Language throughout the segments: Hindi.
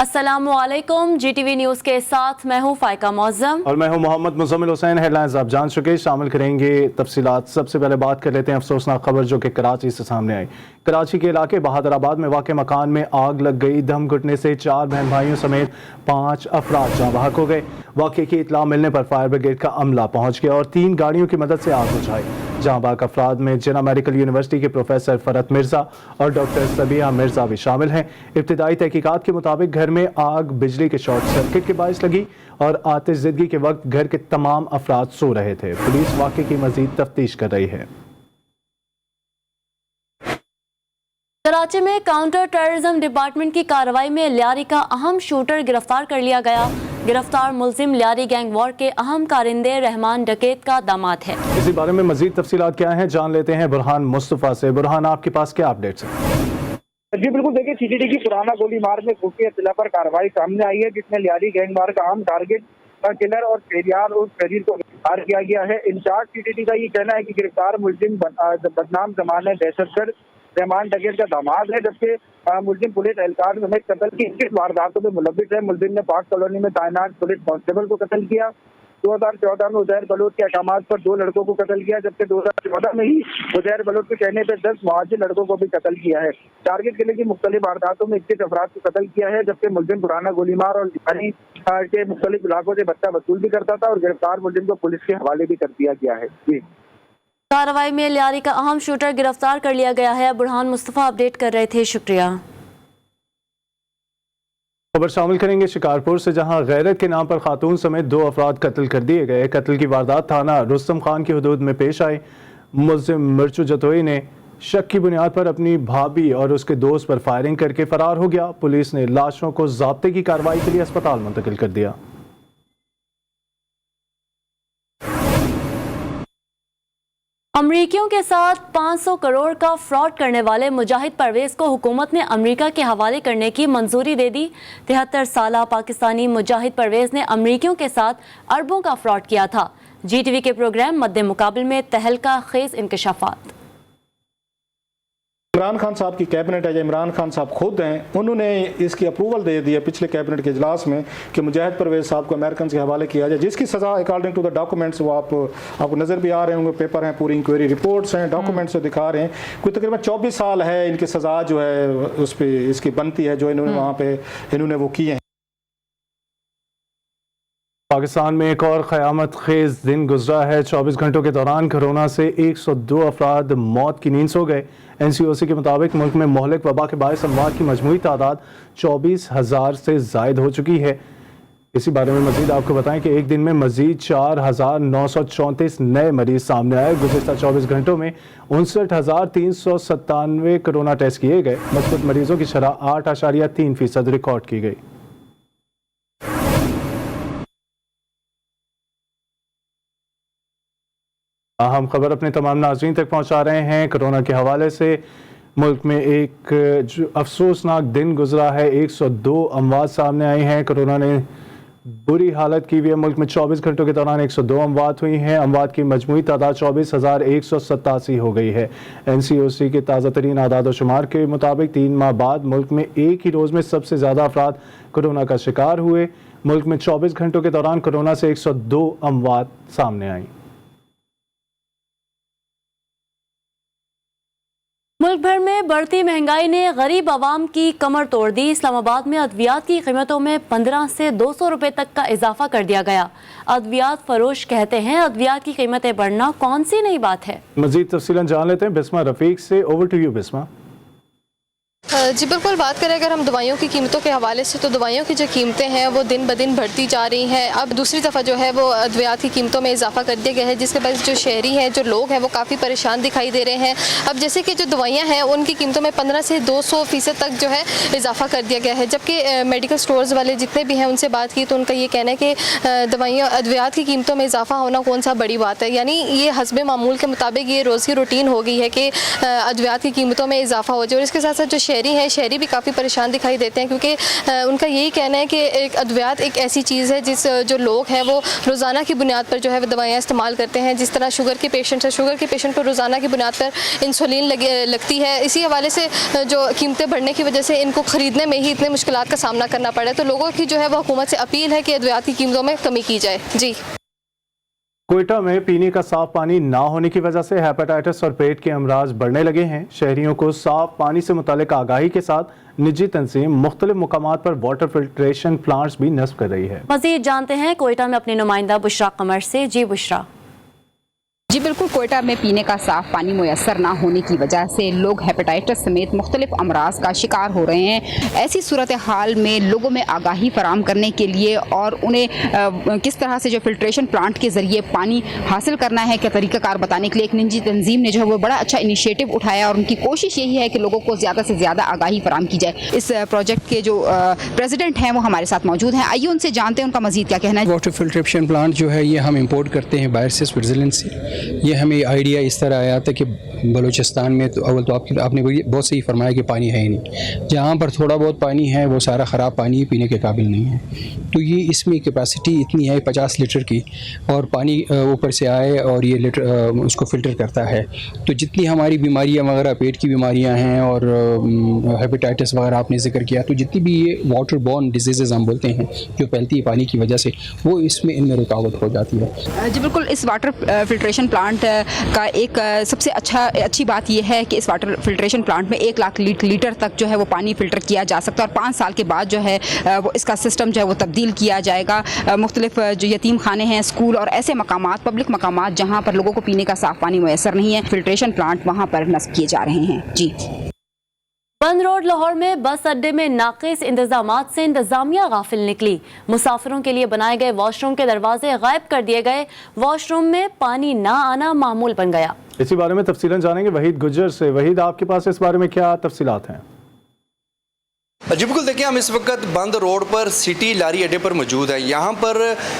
अस्सलामुअलैकुम, GTV न्यूज़ के साथ मैं हूँ फाइका मौज़म और मैं हूँ मोहम्मद मुज़म्मिल हुसैन। हेडलाइंस आप जान चुके, शामिल करेंगे तफसीलात। सबसे पहले बात कर लेते हैं अफसोसनाक खबर जो कि कराची से सामने आई। कराची के इलाके बहादुराबाद में वाक़ मकान में आग लग गई। दम घुटने से 4 बहन भाइयों समेत 5 अफराद जाँ बहक हो गए। वाक़े की इतला मिलने पर फायर ब्रिगेड का अमला पहुँच गया और 3 गाड़ियों की मदद से आग बुझाई। जाँ बहक अफराद में जिन्ना मेडिकल यूनिवर्सिटी के प्रोफेसर फरत मिर्ज़ा और डॉक्टर सबिया मिर्ज़ा भी शामिल हैं। इब्तिदाई तहकीकात के मुताबिक घर में आग बिजली के शॉर्ट सर्किट के बायस लगी और आतिशज़दगी के वक्त घर के तमाम अफराद सो रहे थे। पुलिस वाक़े की मज़ीद तफ्तीश कर रही है। कराची में काउंटर टेररिज्म डिपार्टमेंट की कार्रवाई में लियारी का अहम शूटर गिरफ्तार कर लिया गया। गिरफ्तार मुलजिम लियारी गैंग वॉर के अहम कारिंदे रहमान डकैत का दामाद है। इसी बारे में मज़ीद तफसीलात क्या हैं, जान लेते हैं बुरहान मुस्तफ़ा से। बुरहान, आपके पास क्या अपडेट्स हैं? जी बिल्कुल, देखिए सीटीडी की पुराना गोली मार में खुफिया इत्तला पर कार्रवाई सामने आई है, जिसमें लियारी गैंगवार का अहम टारगेट किलर और फेरियार और फरीर को गिरफ्तार किया गया है। इंचार्ज सीटीडी का ये कहना है कि गिरफ्तार मुलजिम बदनाम जमाने दहशतगर्द रहमान डकैत का दामाद है, जबकि मुलजिम पुलिस एहलकार समेत कत्ल की 21 वारदातों में मुलविस है। मुलजिम ने पाक कॉलोनी में तैनात पुलिस कांस्टेबल को कत्ल किया। 2014 में उजैर बलोच के अहकामात पर 2 लड़कों को कत्ल किया, जबकि 2014 में ही उजैर बलोच के कहने पर 10 मुहाजिर लड़कों को भी कत्ल किया है। टारगेट किले की मुख्तलिफ वारदातों में 21 अफराद को कत्ल किया है, जबकि मुलजिम पुराना गोलीमार और लियारी के मुख्तलिफ इलाकों से बच्चा वसूल भी करता था और गिरफ्तार मुलजिम को पुलिस के हवाले भी कर दिया गया है। जी, कार्रवाई में लियारी का अहम शूटर गिरफ्तार कर लिया गया है। बुरहान मुस्तफ़ा अपडेट कर रहे थे, शुक्रिया। खबर शामिल करेंगे शिकारपुर से, जहां गैरत के नाम पर खातून समेत 2 अफराद कत्ल कर दिए गए। कत्ल की वारदात थाना रुस्तम खान की हदूद में पेश आई। मुलजिम मिर्चू जतोई ने शक की बुनियाद पर अपनी भाभी और उसके दोस्त पर फायरिंग करके फरार हो गया। पुलिस ने लाशों को ज़ाब्ते की कार्रवाई के लिए अस्पताल मुंतकिल कर दिया। अमरीकियों के साथ 500 करोड़ का फ्रॉड करने वाले मुजाहिद परवेज को हुकूमत ने अमरीका के हवाले करने की मंजूरी दे दी। 73 साला पाकिस्तानी मुजाहिद परवेज ने अमरीकियों के साथ अरबों का फ्रॉड किया था। GTV के प्रोग्राम मद्दे मुकाबले में तहलका खेज इंकशाफात। इमरान खान साहब की कैबिनेट है, इमरान खान साहब खुद हैं, उन्होंने इसकी अप्रूवल दे दी है पिछले कैबिनेट के इजलास में कि मुजाहिद परवेज साहब को अमेरिकन के हवाले किया जाए, जिसकी सज़ा अकॉर्डिंग टू द डॉक्यूमेंट्स, वो आपको नज़र भी आ रहे होंगे, पेपर हैं, पूरी इंक्वायरी रिपोर्ट्स हैं, डॉक्यूमेंट्स दिखा रहे हैं। कोई तकरीबन 24 साल है इनकी सज़ा जो है उस पर इसकी बनती है, जो इन्होंने वहाँ पे इन्होंने वो किए हैं। पाकिस्तान में एक और क़यामत खेज दिन गुजरा है। 24 घंटों के दौरान कोरोना से 102 अफराद मौत की नींद सो गए। NCOC के मुताबिक मुल्क में मोहलिक वबा के बायस अमवात की मजमूई तादाद 24,000 से जायद हो चुकी है। इसी बारे में मजीद आपको बताएं कि एक दिन में मजीद 4,934 नए मरीज सामने आए। गुज़िश्ता 24 घंटों में 59,397 कोरोना टेस्ट किए गए। मजबूत मरीजों की शरह 8.3% रिकॉर्ड की गई। हम खबर अपने तमाम नाज़रीन तक पहुंचा रहे हैं। कोरोना के हवाले से मुल्क में एक अफसोसनाक दिन गुजरा है। 102 अमवात सामने आई हैं। कोरोना ने बुरी हालत की हुई है। मुल्क में 24 घंटों के दौरान 102 अमवात हुई हैं। अमवात की मजमूई तादाद 24,187 हो गई है। NCOC के ताज़ा तरीन आदाद व शुमार के मुताबिक 3 माह बाद मुल्क में एक ही रोज़ में सबसे ज़्यादा अफराद कोरोना का शिकार हुए। मुल्क में 24 घंटों के दौरान कोरोना से 102 अमवात सामने आई। मुल्क भर में बढ़ती महंगाई ने गरीब आवाम की कमर तोड़ दी। इस्लामाबाद में अद्वियात की कीमतों में 15 से 200 रुपए तक का इजाफा कर दिया गया। अद्वियात फरोश कहते हैं अद्वियात की कीमतें बढ़ना कौन सी नई बात है। मजीद तफसीलन जान लेते हैं बिस्मा रफीक से। Over to you Bisma. जी बिल्कुल, बात करें अगर हम दवाइयों की कीमतों के हवाले से, तो दवाइयों की जो कीमतें हैं वो दिन ब दिन बढ़ती जा रही हैं। अब दूसरी दफ़ा जो है वो अद्वियात की कीमतों में इजाफा कर दिया गया है, जिसके बाद जो शहरी हैं, जो लोग हैं, वो काफ़ी परेशान दिखाई दे रहे हैं। अब जैसे कि जो दवाइयाँ हैं उनकी कीमतों में 15 से 200% तक जो है इजाफा कर दिया गया है, जबकि मेडिकल स्टोर्स वाले जितने भी हैं उनसे बात की तो उनका ये कहना है कि दवाइयाँ अद्वियात की कीमतों में इजाफा होना कौन सा बड़ी बात है। यानी ये हस्बे मामूल के मुताबिक ये रोज़ की रूटीन हो गई है कि अद्वियात की कीमतों में इजाफा हो जाए। और इसके साथ साथ जो शहरी हैं, शहरी भी काफ़ी परेशान दिखाई देते हैं, क्योंकि उनका यही कहना है कि एक अद्वियात एक ऐसी चीज़ है जो लोग हैं वो रोज़ाना की बुनियाद पर जो है वो दवाइयाँ इस्तेमाल करते हैं। जिस तरह शुगर के पेशेंट है, शुगर के पेशेंट को रोज़ाना की बुनियाद पर इंसुलिन लगती है। इसी हवाले से जो कीमतें बढ़ने की वजह से इनको ख़रीदने में ही इतने मुश्किलात का सामना करना पड़ा है। तो लोगों की जो है वो हुकूमत से अपील है कि अद्वियात की कीमतों में कमी की जाए। जी। कोयटा में पीने का साफ पानी ना होने की वजह से हेपेटाइटिस और पेट के अमराज बढ़ने लगे हैं। शहरियों को साफ पानी से मुतालिक आगाही के साथ निजी तंजीम मुख्तलिफ मुकामात पर वाटर फिल्ट्रेशन प्लांट्स भी नस्ब कर रही है। मज़ीद जानते हैं कोयटा में अपने नुमाइंदा बुशरा कमर से। जी बुशरा। जी बिल्कुल, कोयटा में पीने का साफ़ पानी मुयसर ना होने की वजह से लोग हेपेटाइटिस समेत मुख्तलिफ अमराज का शिकार हो रहे हैं। ऐसी सूरत हाल में लोगों में आगाही फराम करने के लिए और उन्हें किस तरह से जो फिल्ट्रेशन प्लांट के ज़रिए पानी हासिल करना है, क्या तरीक़ाकार बताने के लिए एक निजी तंजीम ने जो है वो बड़ा अच्छा इनिशिएटिव उठाया और उनकी कोशिश यही है कि लोगों को ज़्यादा से ज़्यादा आगाही फराम की जाए। इस प्रोजेक्ट के जो प्रेसिडेंट हैं वो हमारे साथ मौजूद हैं, आइए उनसे जानते हैं उनका मज़ीद क्या कहना है। वाटर फिल्ट्रेशन प्लांट जो है ये हम इंपोर्ट करते हैं बाहर से, स्विट्ज़रलैंड से। ये हमें आइडिया इस तरह आया था कि बलूचिस्तान में तो अव्वल तो आपने बहुत सही फरमाया कि पानी है ही नहीं, जहाँ पर थोड़ा बहुत पानी है वो सारा ख़राब पानी है, पीने के काबिल नहीं है। तो ये इसमें कैपेसिटी इतनी है 50 लीटर की, और पानी ऊपर से आए और ये लीटर उसको फ़िल्टर करता है। तो जितनी हमारी बीमारियाँ वगैरह, पेट की बीमारियाँ हैं और हेपेटाइटिस वगैरह आपने जिक्र किया, तो जितनी भी ये वाटर बॉर्न डिजीज़ हम बोलते हैं जो फैलती है पानी की वजह से, वो इसमें इनमें रुकावट हो जाती है। जी बिल्कुल, इस वाटर फिल्ट्रेशन प्लांट का एक सबसे अच्छी बात यह है कि इस वाटर फिल्ट्रेशन प्लांट में 1 लाख लीटर तक जो है वो पानी फ़िल्टर किया जा सकता है, और 5 साल के बाद जो है वो इसका सिस्टम जो है वो तब्दील किया जाएगा। मुख्तलिफ जो यतीम खाने हैं, स्कूल और ऐसे मकामात, पब्लिक मकामात जहाँ पर लोगों को पीने का साफ़ पानी मुयसर नहीं है, फिल्ट्रेशन प्लांट वहाँ पर नस्ब किए जा रहे हैं। जी। बंद रोड लाहौर में बस अड्डे में नाक़िस इंतजामात से इंतजामिया गाफिल निकली। मुसाफिरों के लिए बनाए गए वॉशरूम के दरवाजे गायब कर दिए गए। वॉशरूम में पानी ना आना मामूल बन गया। इसी बारे में तफसीलन जानेंगे वहीद गुज्जर से। वहीद, आपके पास इस बारे में क्या तफसीलात हैं? जी बिल्कुल, देखिए हम इस वक्त बंद रोड पर सिटी लारी अड्डे पर मौजूद है। यहाँ पर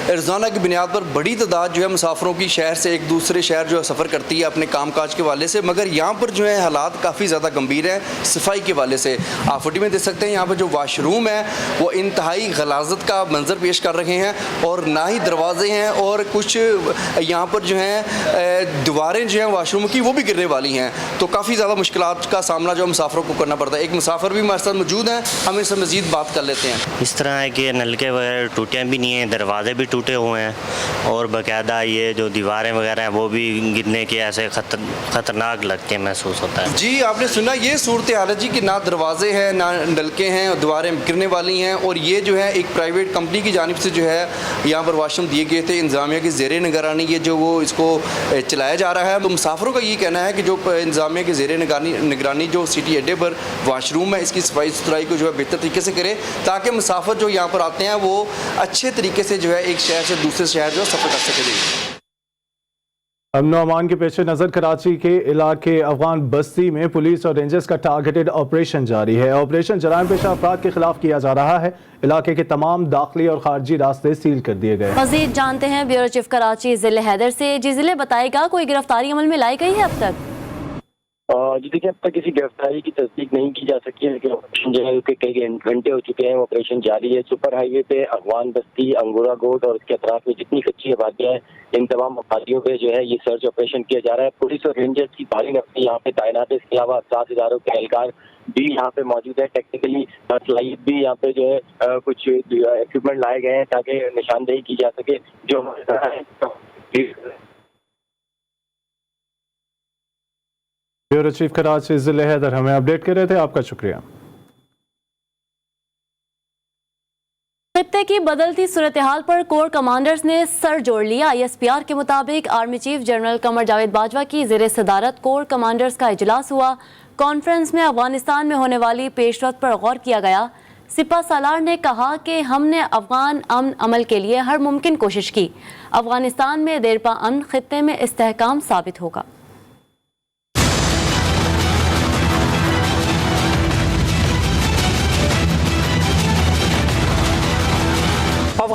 रोज़ाना की बुनियाद पर बड़ी तादाद जो है मुसाफिरों की शहर से एक दूसरे शहर जो है सफ़र करती है अपने कामकाज के वाले से, मगर यहाँ पर जो है हालात काफ़ी ज़्यादा गंभीर है सफाई के वाले से। आप फुटी में देख सकते हैं यहाँ पर जो वाशरूम है वो इंतहाई गलाजत का मंजर पेश कर रहे हैं, और ना ही दरवाजे हैं, और कुछ यहाँ पर जो है दीवारें जो हैं वाशरूम की वो भी गिरने वाली हैं। तो काफ़ी ज़्यादा मुश्किलात का सामना जो मुसाफिरों को करना पड़ता है। एक मुसाफिर भी हमारे साथ मौजूद हैं, हम इनसे मज़ीद बात कर लेते हैं। इस तरह है कि नलके वगैरह टूटे भी नहीं हैं, दरवाजे भी टूटे हुए हैं, और बाकायदा ये जो दीवारें वगैरह हैं वो भी गिरने के ऐसे ख़तरनाक लगते हैं, महसूस होता है। जी आपने सुना, ये सूरत हाल है जी कि ना दरवाजे हैं ना नलके हैं, और दीवारें गिरने वाली हैं। और ये जो है एक प्राइवेट कंपनी की जानिब से जो है यहाँ पर वाशरूम दिए गए थे, इंतजामिया की ज़ेर निगरानी ये जो वो इसको चलाया जा रहा है। तो मुसाफिरों का ये कहना है कि जो इंतजामिया की ज़ेर निगरानी जो सिटी अड्डे पर वाशरूम है, इसकी सफाई सुथराई को जो है बेहतर तरीके से करें, ताकि मुसाफिर जो यहाँ पर आते हैं वो अच्छे तरीके से जो है एक शहर से दूसरे शहर जो सफ़र कर सके। अमन अमान के पेश नज़र कराची के इलाके अफगान बस्ती में पुलिस और रेंजर्स का टारगेटेड ऑपरेशन जारी है। ऑपरेशन जराइम पेशा अफराद के खिलाफ किया जा रहा है। इलाके के तमाम दाखिली और खारजी रास्ते सील कर दिए गए। मज़ीद जानते हैं ब्यूरो चीफ कराची ज़िले हैदर से। जी ज़िले बताएगा कोई गिरफ्तारी अमल में लाई गई है अब तक? जी देखिए, अब तक किसी गिरफ्तारी की तस्दीक नहीं की जा सकी है, लेकिन ऑपरेशन जो है उसके कई घंटे हो चुके हैं, ऑपरेशन जारी है। सुपर हाईवे पे अफगान बस्ती, अंगोरा गोट और इसके अतराफ में जितनी कच्ची आबादियाँ हैं, इन तमाम आबादियों पे जो है ये सर्च ऑपरेशन किया जा रहा है। पुलिस और रेंजर्स की भारी नफरी यहाँ पे तैनात है। इसके अलावा 7,000 के एहलकार भी यहाँ पे मौजूद है। टेक्निकली सलाहियत भी यहाँ पे जो है कुछ इक्विपमेंट लाए गए हैं ताकि निशानदेही की जा सके। जो ब्यूरो चीफ कराची ज़िले हैदर हमें अपडेट कर रहे थे, आपका शुक्रिया। खित्ते की बदलती सूरत हाल पर कोर कमांडर्स ने सर जोड़ लिया। ISPR के मुताबिक army chief general Qamar Javed Bajwa की ज़ेर सदारत कोर कमांडर्स का इजलास हुआ। कॉन्फ्रेंस में अफगानिस्तान में होने वाली पेशरफ्त पर गौर किया गया। सिपा सालार ने कहा कि हमने अफगान अमन अमल के लिए हर मुमकिन कोशिश की। अफगानिस्तान में देरपा अमन खित्ते में इस्तेहकाम साबित होगा।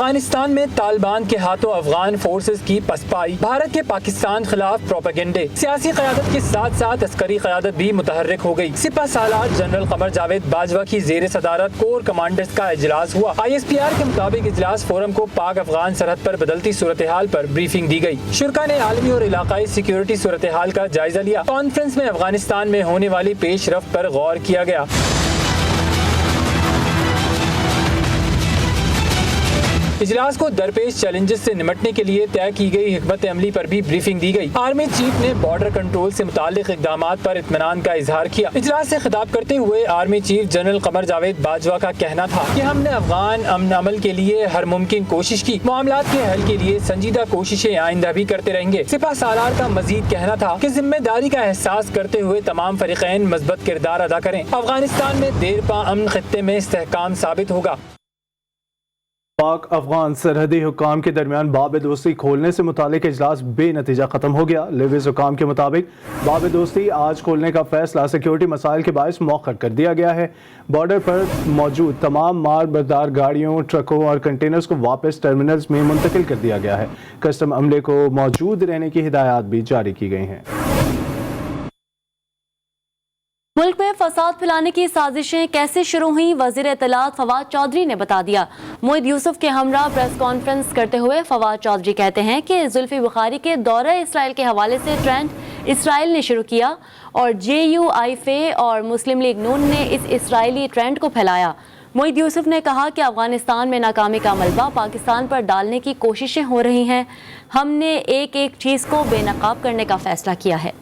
अफगानिस्तान में तालिबान के हाथों अफगान फोर्सेस की पसपाई, भारत के पाकिस्तान खिलाफ प्रोपेगेंडे, सियासी क़यादत के साथ साथ अस्करी क़यादत भी मुतहर्रिक हो गई। सिपह सालार जनरल कमर जावेद बाजवा की ज़ेर सदारत कोर कमांडर्स का इजलास हुआ। ISPR के मुताबिक इजलास फोरम को पाक अफगान सरहद पर बदलती सूरत हाल पर ब्रीफिंग दी गई। शुरा ने आलमी और इलाकाई सिक्योरिटी सूरत हाल का जायजा लिया। कॉन्फ्रेंस में अफगानिस्तान में होने वाली पेशरफ्त पर गौर किया गया। इजलास को दरपेश चैलेंजेस से निपटने के लिए तय की गई हिकमत अमली पर भी ब्रीफिंग दी गई। आर्मी चीफ ने बॉर्डर कंट्रोल से मुतालिक इक़दामात पर इत्मीनान का इजहार किया। इजलास से खिताब करते हुए army chief general Qamar Javed Bajwa का कहना था कि हमने अफगान अमन अमल के लिए हर मुमकिन कोशिश की, मामलात के हल के लिए संजीदा कोशिशें आइंदा भी करते रहेंगे। सिपह सालार का मजीद कहना था कि जिम्मेदारी का एहसास करते हुए तमाम फरीक़ैन मज़बूत किरदार अदा करें। अफगानिस्तान में देरपा अमन खित्ते में इस्तेहकाम साबित होगा। पाक अफगान सरहदी हुक्काम के दरमियान बाब दोस्ती खोलने से मुतालिक इजलास बेनतीजा ख़त्म हो गया। लिविस हुक्काम के मुताबिक बाब दोस्ती आज खोलने का फैसला सिक्योरिटी मसाइल के बायस मौखर कर दिया गया है। बॉर्डर पर मौजूद तमाम माल बरदार गाड़ियों, ट्रकों और कंटेनर्स को वापस टर्मिनल्स में मुंतकिल कर दिया गया है। कस्टम अमले को मौजूद रहने की हिदायत भी जारी की गई हैं। मुल्क में फसाद फैलाने की साजिशें कैसे शुरू हुई, वज़ीर इत्तलात फवाद चौधरी ने बता दिया। मोहिद यूसुफ के हमरा प्रेस कॉन्फ्रेंस करते हुए फवाद चौधरी कहते हैं कि जुल्फी बुखारी के दौरा इसराइल के हवाले से ट्रेंड इसराइल ने शुरू किया और JUIFA और मुस्लिम लीग नून ने इस इसराइली ट्रेंड को फैलाया। मोहिद यूसुफ ने कहा कि अफगानिस्तान में नाकामी का मलबा पाकिस्तान पर डालने की कोशिशें हो रही हैं। हमने एक एक चीज़ को बेनकाब करने का फैसला किया है।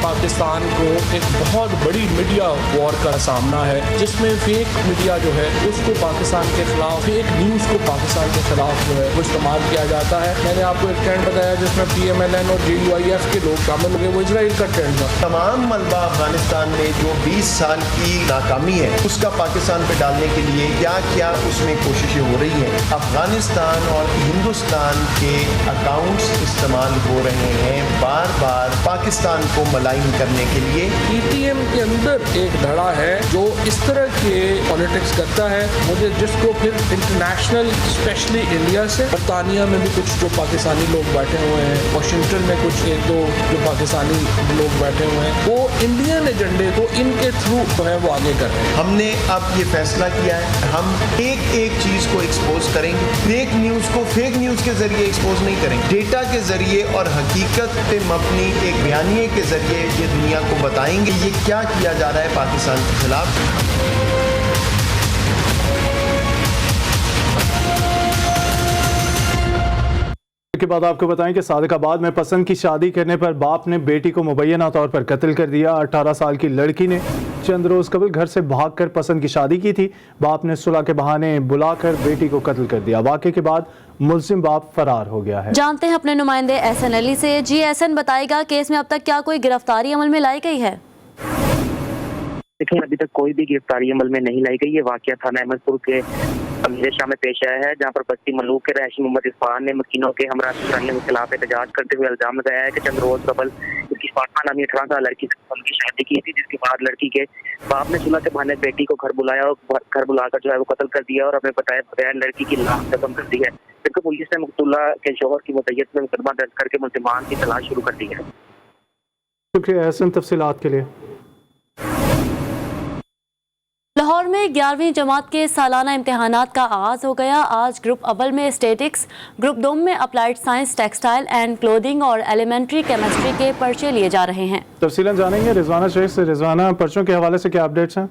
पाकिस्तान को एक बहुत बड़ी मीडिया वॉर का सामना है, जिसमें फेक मीडिया जो है उसको पाकिस्तान के खिलाफ, फेक न्यूज़ को पाकिस्तान के खिलाफ जो है वो इस्तेमाल किया जाता है। मैंने आपको एक ट्रेंड बताया जिसमें PMLN और JUIF के लोग शामिल हो गए, वो इजराइल का ट्रेंड था। तमाम मलबा अफगानिस्तान में जो 20 साल की नाकामी है उसका पाकिस्तान पे डालने के लिए क्या क्या उसमें कोशिशें हो रही हैं। अफगानिस्तान और हिंदुस्तान के अकाउंट्स इस्तेमाल हो रहे हैं बार बार पाकिस्तान को मलाइन करने के लिए। ETM के अंदर एक धड़ा है जो इस तरह के पॉलिटिक्स करता है, मुझे जिसको फिर इंटरनेशनल स्पेशली इंडिया से, बरतानिया में भी कुछ जो पाकिस्तानी लोग बैठे हुए हैं, वाशिंगटन में कुछ एक दो जो पाकिस्तानी लोग बैठे हुए हैं, वो इंडियन एजेंडे को इनके थ्रू जो है वो आगे कर रहे हैं। हमने अब ये फैसला किया है हम एक एक चीज को एक्सपोज करेंगे। फेक न्यूज को फेक न्यूज के जरिए एक्सपोज नहीं करेंगे, डेटा के जरिए और हकीकत पे मबनी एक बयानिए के जरिए ये दुनिया को बताएंगे ये क्या किया जा रहा है पाकिस्तान के खिलाफ। के बाद आपको बताएं कि सादिकाबाद में पसंद की शादी करने पर बाप ने बेटी को मुबैना तौर पर कत्ल कर दिया। 18 साल की लड़की ने चंद रोज कबल घर से भागकर पसंद की शादी की थी। बाप ने सुलह के बहाने बुलाकर बेटी को कत्ल कर दिया। वाक़े के बाद मुल्जिम बाप फरार हो गया है। जानते हैं अपने नुमाइंदे SN अली से। जी SN बताएगा, केस में अब तक क्या कोई गिरफ्तारी अमल में लाई गई है? देखिए, अभी तक कोई भी गिरफ्तारी अमल में नहीं लाई गई। ये वाकया थाना अहमदपुर के अमीर शाह में पेश आया है, जहां पर बस्ती मलूक के रहायशी मोहम्मद इरफान ने मकीनों के हमरा के खिलाफ एहतजाज करते हुए इल्जाम लगाया है कि चंद रोज कबल उसकी फातिमा नामी 18 साल लड़की से की शादी की थी, जिसके बाद लड़की के बाप ने सुलह के बहाने बेटी को घर बुलाया और घर बुलाकर जो है वो कत्ल कर दिया और हमें बताया बगैर लड़की की लाश दफन कर दी है। जबकि पुलिस ने मकतूला के शौहर की मुद्दत में मुकदमा दर्ज करके मुल्जिमान की तलाश शुरू कर दी है। शुक्रिया एहसन तफसीलात के लिए। लाहौर में 11वीं जमात के सालाना इम्तिहानात का आगाज़ हो गया। आज ग्रुप अव्वल में स्टेटिक्स, ग्रुप 2 में applied science, textile and clothing और एलिमेंट्री केमिस्ट्री के पर्चे लिए जा रहे हैं। तफसीलन जानेंगे रिजवाना शेख से। रिजवाना, पर्चों के हवाले से क्या अपडेट्स हैं?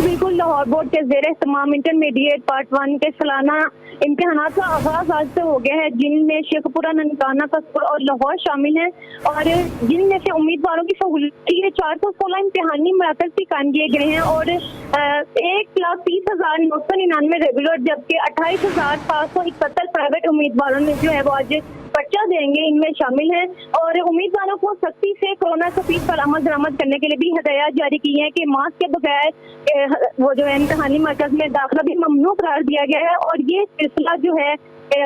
बिल्कुल, लाहौर बोर्ड के ज़ेरे तमाम इंटरमीडिएट पार्ट 1 के सालाना इम्तिहानात का आगाज आज से हो गया है, जिनमें शेखपुरा, ननकाना, कसपुर और लाहौर शामिल हैं और जिनमें से उम्मीदवारों की सहूलत के लिए 416 इम्तिहानी मराकज़ भी कायम किए गए हैं और 1,30,999 रेगुलर जबकि 28,571 प्राइवेट उम्मीदवारों ने जो है वो आज पर्चा देंगे इनमें शामिल हैं। और उम्मीदवारों को सख्ती से कोरोना के फीस पर अमल दरामद करने के लिए भी हदायत जारी की है कि मास्क के बगैर वो जो है इम्तिहानी मरकज में दाखिला भी ममनू करार दिया गया है। और ये सिलसिला जो है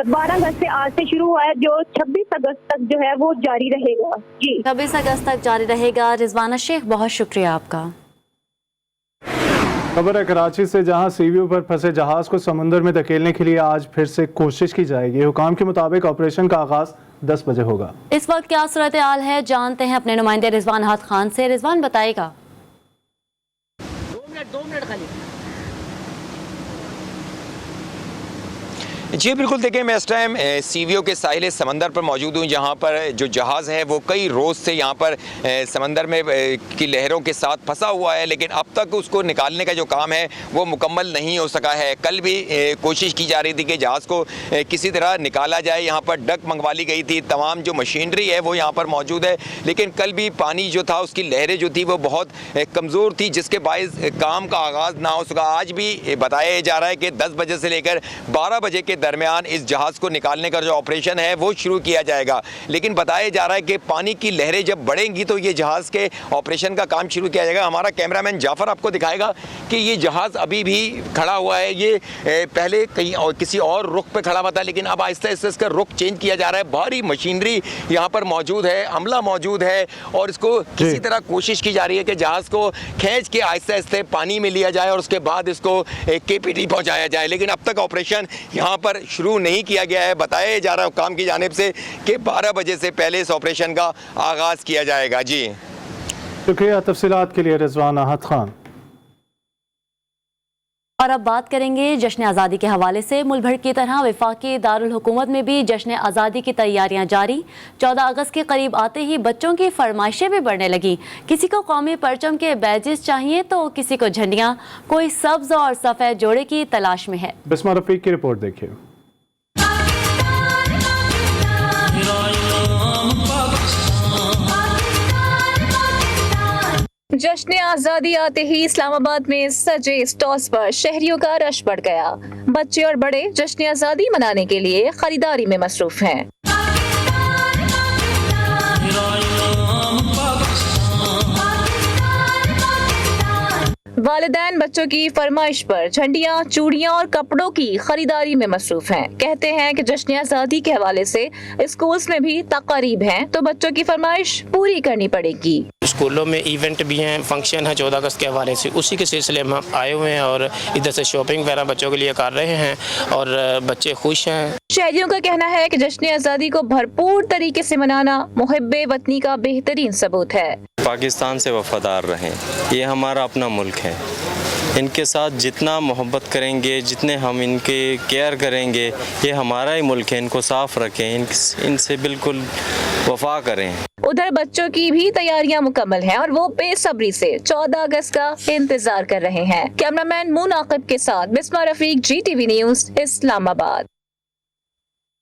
12 अगस्त से आज से शुरू हुआ है, जो 26 अगस्त तक जो है वो जारी रहेगा। जी 26 अगस्त तक जारी रहेगा। रिजवाना शेख, बहुत शुक्रिया आपका। खबर है कराची से, जहां सीवीओ पर फंसे जहाज को समुद्र में धकेलने के लिए आज फिर से कोशिश की जाएगी। हुकाम के मुताबिक ऑपरेशन का आगाज 10 बजे होगा। इस वक्त क्या सूरत हाल है, जानते हैं अपने नुमाइंदे रिजवान हाथ खान से। रिजवान बताएगा। 2 मिनट खाली। जी बिल्कुल, देखिए मैं इस टाइम सीवीओ के साहिल समंदर पर मौजूद हूँ, जहाँ पर जो जहाज़ है वो कई रोज़ से यहाँ पर समंदर में की लहरों के साथ फंसा हुआ है, लेकिन अब तक उसको निकालने का जो काम है वो मुकम्मल नहीं हो सका है। कल भी कोशिश की जा रही थी कि जहाज़ को किसी तरह निकाला जाए। यहाँ पर डक मंगवा ली गई थी, तमाम जो मशीनरी है वो यहाँ पर मौजूद है, लेकिन कल भी पानी जो था उसकी लहरें जो थी वो बहुत कमज़ोर थी, जिसके बायस काम का आगाज़ ना हो सका। आज भी बताया जा रहा है कि 10 बजे से लेकर 12 बजे के दरमियान इस जहाज़ को निकालने का जो ऑपरेशन है वो शुरू किया जाएगा, लेकिन बताया जा रहा है कि पानी की लहरें जब बढ़ेंगी तो ये जहाज़ के ऑपरेशन का काम शुरू किया जाएगा। हमारा कैमरामैन जाफ़र आपको दिखाएगा कि ये जहाज़ अभी भी खड़ा हुआ है। ये पहले कहीं और किसी और रुख पे खड़ा हुआ था, लेकिन अब आहिस्ता आहिस्ता इसका रुख चेंज किया जा रहा है। भारी मशीनरी यहाँ पर मौजूद है, अमला मौजूद है, और इसको किसी तरह कोशिश की जा रही है कि जहाज़ को खींच के आहिस्ता आहिस्ता पानी में लिया जाए और उसके बाद इसको KPT पहुँचाया जाए, लेकिन अब तक ऑपरेशन यहाँ पर शुरू नहीं किया गया है। बताया जा रहा है हुकाम की जानिब से कि 12 बजे से पहले इस ऑपरेशन का आगाज़ किया जाएगा। जी शुक्रिया तफसीलात के लिए रिजवान अहद खान। और अब बात करेंगे जश्न आज़ादी के हवाले से। मुल्क भर की तरह वफाकी दारुल हुकूमत में भी जश्न आज़ादी की तैयारियां जारी। 14 अगस्त के करीब आते ही बच्चों की फरमाइशें भी बढ़ने लगी। किसी को कौमी परचम के बैजेस चाहिए तो किसी को झंडियां, कोई सब्ज और सफ़ेद जोड़े की तलाश में है। बिस्मा रफीक की रिपोर्ट देखिए। जश्न आज़ादी आते ही इस्लामाबाद में सजे स्टॉल्स पर शहरियों का रश बढ़ गया। बच्चे और बड़े जश्न आज़ादी मनाने के लिए खरीदारी में मसरूफ हैं। वालिदैन बच्चों की फरमाइश पर झंडियां, चूड़ियां और कपड़ों की खरीदारी में मसरूफ हैं। कहते हैं कि जश्न आज़ादी के हवाले से स्कूल्स में भी तकारीब हैं, तो बच्चों की फरमाइश पूरी करनी पड़ेगी। स्कूलों में इवेंट भी हैं, फंक्शन है 14 अगस्त के हवाले से, उसी के सिलसिले में हम आए हुए हैं और इधर से शॉपिंग वगैरह बच्चों के लिए कर रहे हैं और बच्चे खुश हैं। शहरियों का कहना है कि जश्न आज़ादी को भरपूर तरीके से मनाना मुहिब्बे वतनी का बेहतरीन सबूत है। पाकिस्तान से वफादार रहें, ये हमारा अपना मुल्क है। इनके साथ जितना मोहब्बत करेंगे, जितने हम इनके केयर करेंगे, ये हमारा ही मुल्क है, इनको साफ रखें, इनसे बिल्कुल वफा करें। उधर बच्चों की भी तैयारियां मुकम्मल हैं और वो बेसब्री से 14 अगस्त का इंतजार कर रहे हैं। कैमरामैन मुन आकिब के साथ बिस्मा रफीक, GTV न्यूज़, इस्लामाबाद।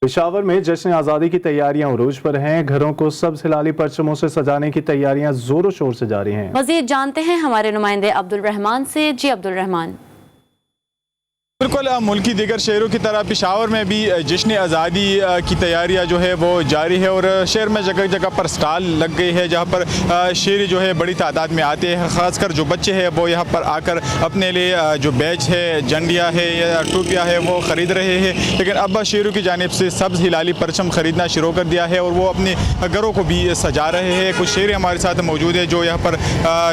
पेशावर में जश्न आज़ादी की तैयारियां उरूज पर हैं। घरों को सब्ज़ हिलाली परचमों से सजाने की तैयारियां जोरों शोर से जारी हैं। मज़ीद जानते हैं हमारे नुमाइंदे अब्दुल रहमान से। जी अब्दुल रहमान। बिल्कुल, मुल्क की दीगर शहरों की तरह पेशावर में भी जश्न आज़ादी की तैयारियां जो है वो जारी है और शहर में जगह जगह पर स्टॉल लग गए हैं, जहां पर शहरी जो है बड़ी तादाद में आते हैं। ख़ासकर जो बच्चे हैं वो यहां पर आकर अपने लिए जो बैच है, झंडियाँ है या टोपियाँ है वो ख़रीद रहे हैं। लेकिन अब शहरों की जानिब से सब्ज़ हिलाली परचम ख़रीदना शुरू कर दिया है और वो अपने घरों को भी सजा रहे हैं। कुछ शहरी हमारे साथ मौजूद है जो यहाँ पर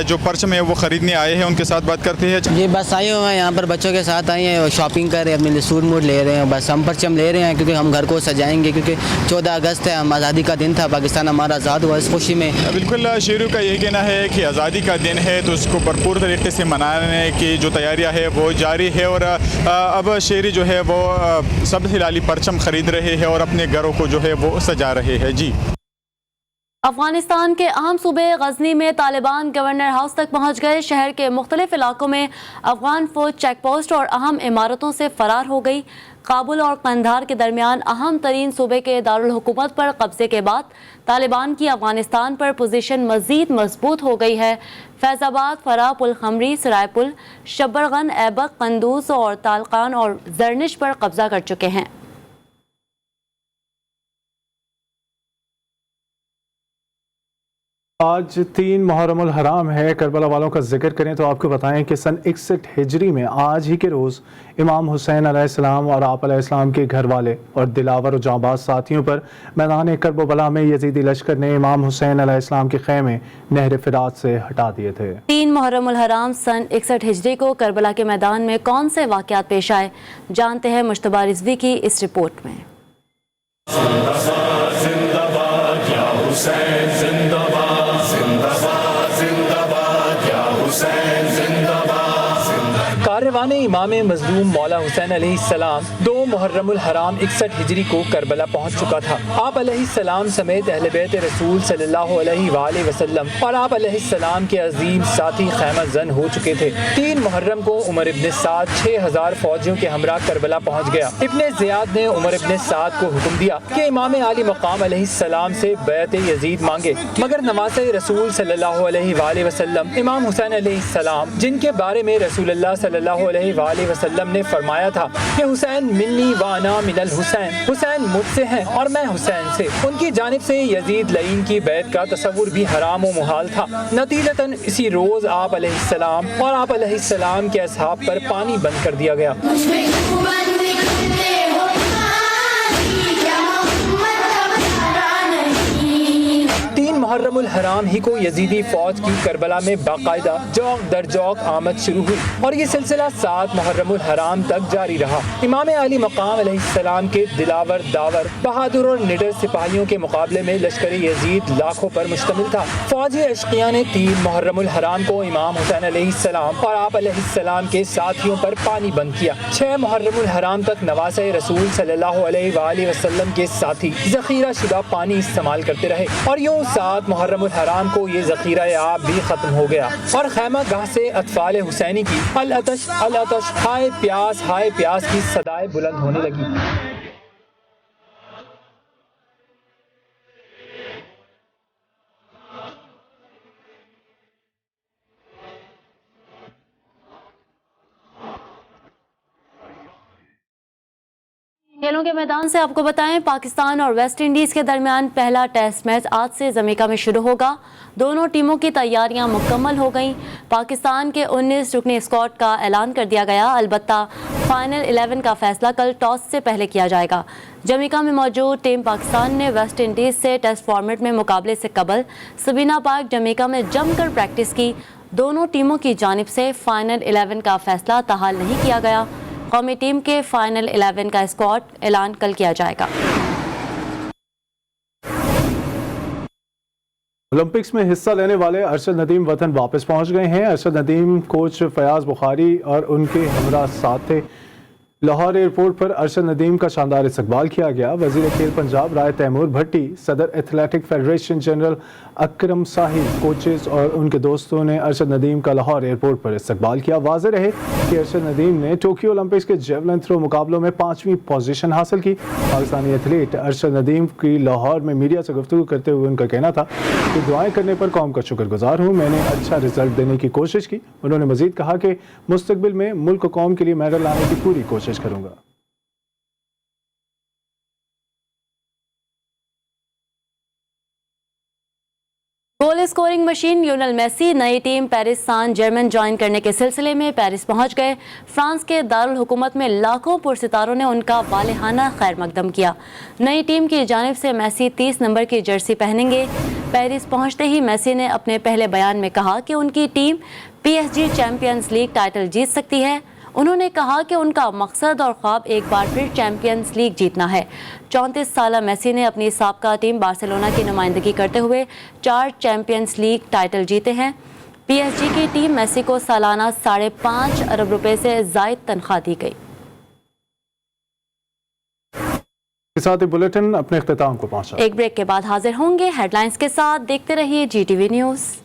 जो परचम है वो ख़रीदने आए हैं, उनके साथ बात करते हैं। ये बस आए हुए हैं, यहाँ पर बच्चों के साथ आए हैं, शॉपिंग कर रहे हैं, अपने लिए सूट मूट ले रहे हैं। बस हम परचम ले रहे हैं क्योंकि हम घर को सजाएंगे, क्योंकि 14 अगस्त है, हम आज़ादी का दिन था, पाकिस्तान हमारा आज़ाद हुआ, इस खुशी में। बिल्कुल, शहरियों का यही कहना है कि आज़ादी का दिन है तो उसको भरपूर तरीके से मनाने की जो तैयारियां है वो जारी है और अब शहरी जो है वो सब हिलाली परचम खरीद रहे हैं और अपने घरों को जो है वो सजा रहे हैं। जी, अफगानिस्तान के अहम सूबे गजनी में तालिबान गवर्नर हाउस तक पहुंच गए। शहर के मुख्तलिफ इलाकों में अफगान फौज चेक पोस्ट और अहम इमारतों से फरार हो गई। काबुल और कंधार के दरमियान अहम तरीन सूबे के दारुल हुकूमत पर कब्जे के बाद तालिबान की अफगानिस्तान पर पोजीशन मजीद मजबूत हो गई है। फैज़ाबाद, फराह, पुलखमरी, सरायपुल, शब्बरगन, ऐबक, कंदूज और तालकान और जरनिश पर कब्जा कर चुके हैं। आज 3 मुहर्रमुल हराम है। करबला वालों का जिक्र करें तो आपको बताएं कि सन 61 हिजरी में आज ही के रोज़ इमाम हुसैन अलैहिस्सलाम और आप अलैहिस्सलाम के घर वाले और दिलावर और जांबाज साथियों पर मैदान करबला में यजीदी लश्कर ने इमाम हुसैन अलैहिस्सलाम के ख़ैमे नहर फ़िरात से हटा दिए थे। 3 मुहर्रमुल हराम सन 61 हिजरी को करबला के मैदान में कौन से वाक़यात पेश आए, जानते हैं मुश्तबा रिजवी की इस रिपोर्ट में। कारवान इमाम मज़लूम मौला हुसैन अलैहिस्सलाम 2 मुहर्रमुल हराम 61 हिजरी को करबला पहुंच चुका था। आप अलैहिस्सलाम समेत अहले बैत रसूल सल्लल्लाहु अलैहि वसल्लम और आप अलैहिस्सलाम के अजीम साथी खैमा जन हो चुके थे। 3 मुहर्रम को उमर इब्न साद 6000 फौजियों के हमरा करबला पहुंच गया। इब्न ज़ियाद ने उमर इब्न साद को हुक्म दिया कि इमाम आली मकाम अलैहिस्सलाम से बैत यजीद मांगे, मगर नवासे रसूल सल्लल्लाहु अलैहि वसल्लम इमाम हुसैन अलैहिस्सलाम, जिनके बारे में रसूलुल्लाह सल्लल्लाहु अलैहि वसल्लम ने फरमाया था कि हुसैन मिन्नी व अना मिनल हुसैन, हुसैन मुझसे हैं और मैं हुसैन से, उनकी जानिब से यजीद लईन की बैत का तसव्वुर भी हराम व मुहाल था। नतीजतन इसी रोज आप अलैहिस्सलाम और आप अलैहिस्सलाम के असहाब पर पानी बंद कर दिया गया। 3 मुहर्रमुल हराम ही को यजीदी फौज की करबला में बाकायदा जौक दर जौक आमद शुरू हुई और ये सिलसिला 7 मुहर्रमुल हराम तक जारी रहा। इमाम आली मकाम अलैहिस्सलाम के दिलावर, दावर, बहादुर और निडर सिपाहियों के मुकाबले में लश्कर यजीद लाखों पर मुश्तमिल था। फौजी अशकिया ने 3 मुहर्रमुल हराम को इमाम हुसैन अलैहिस्सलाम और आप अलैहिस्सलाम के साथियों पर पानी बंद किया। 6 मुहर्रमुल हराम तक नवासे रसूल सल्लल्लाहु अलैहि वसल्लम के साथी जखीरा शुदा पानी इस्तेमाल करते रहे और यूं 7 मुहर्रमुल हराम को ये ज़ख़ीरा आब भी ख़त्म हो गया और खैमा गाह से अतफ़ाल हुसैनी की अल अतश हाय प्यास की सदाएं बुलंद होने लगी। खेलों के मैदान से आपको बताएं, पाकिस्तान और वेस्ट इंडीज़ के दरमियान पहला टेस्ट मैच आज से जमैका में शुरू होगा। दोनों टीमों की तैयारियां मुकम्मल हो गईं। पाकिस्तान के 19 रुकनी स्क्वाड का ऐलान कर दिया गया। अलबत्ता फाइनल 11 का फैसला कल टॉस से पहले किया जाएगा। जमैका में मौजूद टीम पाकिस्तान ने वेस्ट इंडीज़ से टेस्ट फॉर्मेट में मुकाबले से कबल सबीना पार्क जमैका में जमकर प्रैक्टिस की। दोनों टीमों की जानिब से फाइनल 11 का फैसला ताहाल नहीं किया गया। कौमी टीम के फाइनल 11 का स्क्वाड ऐलान कल किया जाएगा। ओलंपिक्स में हिस्सा लेने वाले अरशद नदीम वतन वापस पहुंच गए हैं। अरशद नदीम कोच फयाज बुखारी और उनके हमरा साथ थे। लाहौर एयरपोर्ट पर अरशद नदीम का शानदार इस्तकबाल किया गया। वज़ीर खेल पंजाब राय तैमूर भट्टी, सदर एथलेटिक फेडरेशन जनरल अकरम साही, कोचेस और उनके दोस्तों ने अरशद नदीम का लाहौर एयरपोर्ट पर इस्तकबाल किया। वाज़ेह रहे कि अरशद नदीम ने टोक्यो ओलंपिक्स के जेवलिन थ्रो मुकाबलों में 5वीं पोजीशन हासिल की। पाकिस्तानी एथलीट अरशद नदीम की लाहौर में मीडिया से गुफ्तगू करते हुए उनका कहना था कि दुआएं करने पर कौम का शुक्रगुजार हूँ, मैंने अच्छा रिजल्ट देने की कोशिश की। उन्होंने मजीद कहा कि मुस्तकबिल में मुल्क कौम के लिए मेडल लाने की पूरी कोशिश करूंगा। Goal scoring machine Lionel Messi नई team Paris Saint Germain join करने के सिलसिले में पेरिस पहुंच गए। फ्रांस के दारुल हुकूमत में लाखों पुरसितारों ने उनका वालेहाना खैर मकदम किया। नई टीम की जानिब से मेसी 30 नंबर की जर्सी पहनेंगे। पेरिस पहुंचते ही मेसी ने अपने पहले बयान में कहा कि उनकी team PSG champions league title जीत सकती है। उन्होंने कहा कि उनका मकसद और ख्वाब एक बार फिर चैंपियंस लीग जीतना है। 34 साला मेसी ने अपनी साबका टीम बार्सिलोना की नुमाइंदगी करते हुए 4 चैंपियंस लीग टाइटल जीते हैं। PSG की टीम मेसी को सालाना 5.5 अरब रुपए से ज़ायद तनख्वाह दी गई। के साथ ही बुलेटिन अपने इख्तिताम को पहुंचा। एक ब्रेक के बाद हाजिर होंगे हेडलाइंस के साथ। देखते रहिए GTV न्यूज़।